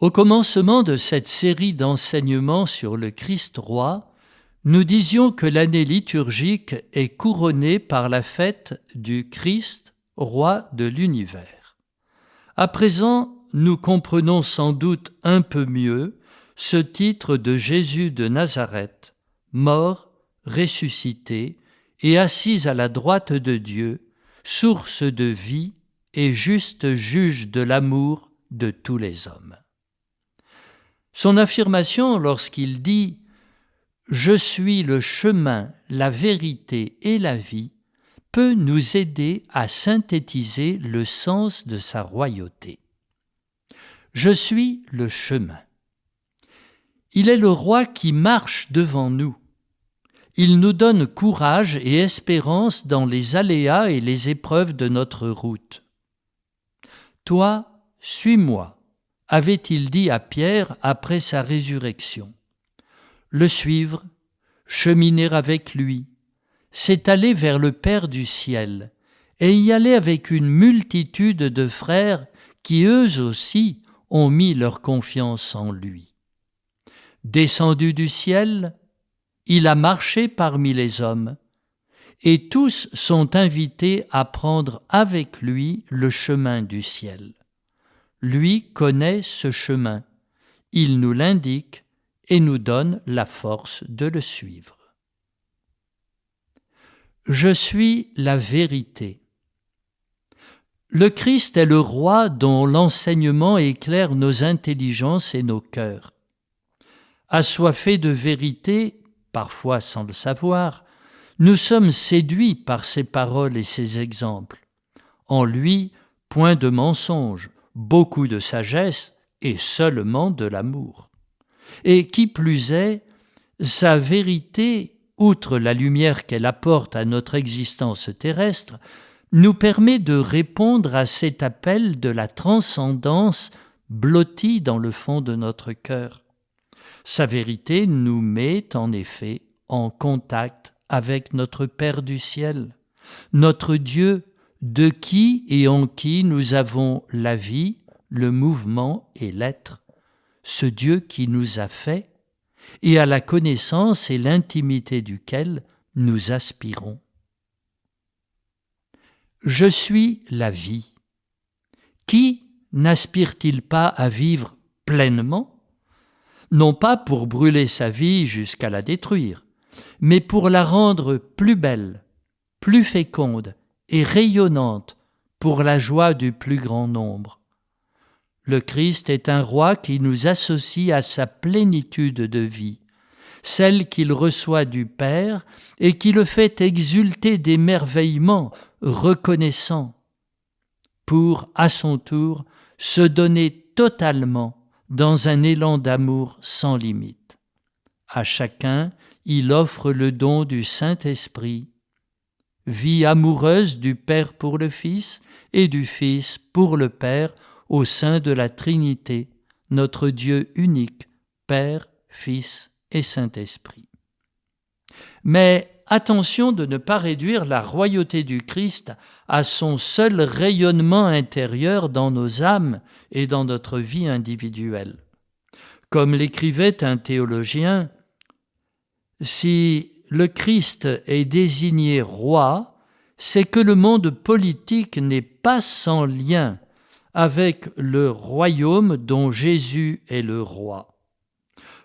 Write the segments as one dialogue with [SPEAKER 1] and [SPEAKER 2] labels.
[SPEAKER 1] Au commencement de cette série d'enseignements sur le Christ roi, nous disions que l'année liturgique est couronnée par la fête du Christ, roi de l'univers. À présent, nous comprenons sans doute un peu mieux ce titre de Jésus de Nazareth, mort, ressuscité et assis à la droite de Dieu, source de vie et juste juge de l'amour de tous les hommes. Son affirmation lorsqu'il dit « Je suis le chemin, la vérité et la vie » peut nous aider à synthétiser le sens de sa royauté. Je suis le chemin. Il est le roi qui marche devant nous. Il nous donne courage et espérance dans les aléas et les épreuves de notre route. « Toi, suis-moi » avait-il dit à Pierre après sa résurrection. Le suivre, cheminer avec lui, c'est aller vers le Père du ciel et y aller avec une multitude de frères qui eux aussi ont mis leur confiance en lui. Descendu du ciel, il a marché parmi les hommes et tous sont invités à prendre avec lui le chemin du ciel. Lui connaît ce chemin, il nous l'indique et nous donne la force de le suivre. Je suis la vérité. Le Christ est le roi dont l'enseignement éclaire nos intelligences et nos cœurs. Assoiffés de vérité, parfois sans le savoir, nous sommes séduits par ses paroles et ses exemples. En lui, point de mensonge, beaucoup de sagesse et seulement de l'amour. Et qui plus est, sa vérité, outre la lumière qu'elle apporte à notre existence terrestre, nous permet de répondre à cet appel de la transcendance blottie dans le fond de notre cœur. Sa vérité nous met en effet en contact avec notre Père du ciel, notre Dieu, de qui et en qui nous avons la vie, le mouvement et l'être, ce Dieu qui nous a fait et à la connaissance et l'intimité duquel nous aspirons. Je suis la vie. Qui n'aspire-t-il pas à vivre pleinement? Non pas pour brûler sa vie jusqu'à la détruire, mais pour la rendre plus belle, plus féconde et rayonnante pour la joie du plus grand nombre. Le Christ est un roi qui nous associe à sa plénitude de vie, celle qu'il reçoit du Père et qui le fait exulter d'émerveillement, reconnaissant, pour, à son tour, se donner totalement dans un élan d'amour sans limite. À chacun, il offre le don du Saint-Esprit, vie amoureuse du Père pour le Fils et du Fils pour le Père au sein de la Trinité, notre Dieu unique, Père, Fils et Saint-Esprit. Mais attention de ne pas réduire la royauté du Christ à son seul rayonnement intérieur dans nos âmes et dans notre vie individuelle. Comme l'écrivait un théologien, si le Christ est désigné roi, c'est que le monde politique n'est pas sans lien avec le royaume dont Jésus est le roi.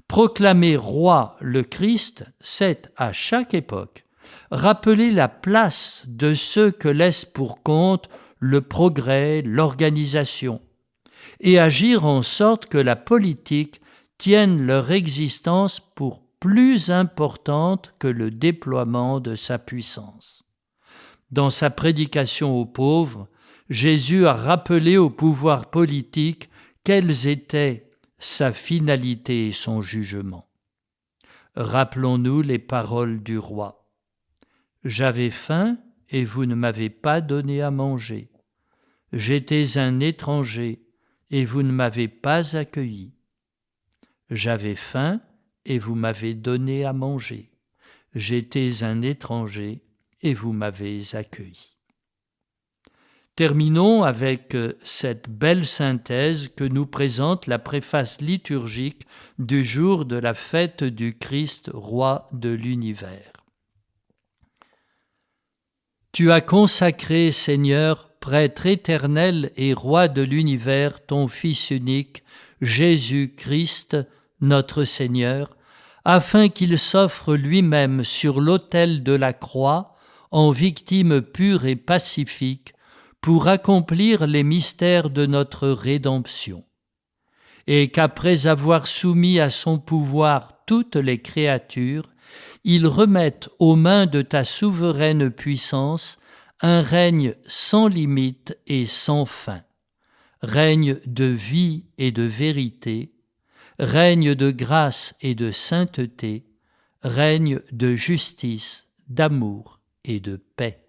[SPEAKER 1] Proclamer roi le Christ, c'est, à chaque époque, rappeler la place de ceux que laisse pour compte le progrès, l'organisation, et agir en sorte que la politique tienne leur existence pour plus importante que le déploiement de sa puissance. Dans sa prédication aux pauvres, Jésus a rappelé au pouvoir politique quelles étaient sa finalité et son jugement. Rappelons-nous les paroles du roi. « J'avais faim et vous ne m'avez pas donné à manger. J'étais un étranger et vous ne m'avez pas accueilli. J'avais faim et vous m'avez donné à manger. J'étais un étranger et vous m'avez accueilli. » Terminons avec cette belle synthèse que nous présente la préface liturgique du jour de la fête du Christ, roi de l'univers. Tu as consacré, Seigneur, prêtre éternel et roi de l'univers, ton Fils unique, Jésus-Christ, notre Seigneur, afin qu'il s'offre lui-même sur l'autel de la croix en victime pure et pacifique pour accomplir les mystères de notre rédemption, et qu'après avoir soumis à son pouvoir toutes les créatures, il remette aux mains de ta souveraine puissance un règne sans limite et sans fin, règne de vie et de vérité, règne de grâce et de sainteté, règne de justice, d'amour et de paix.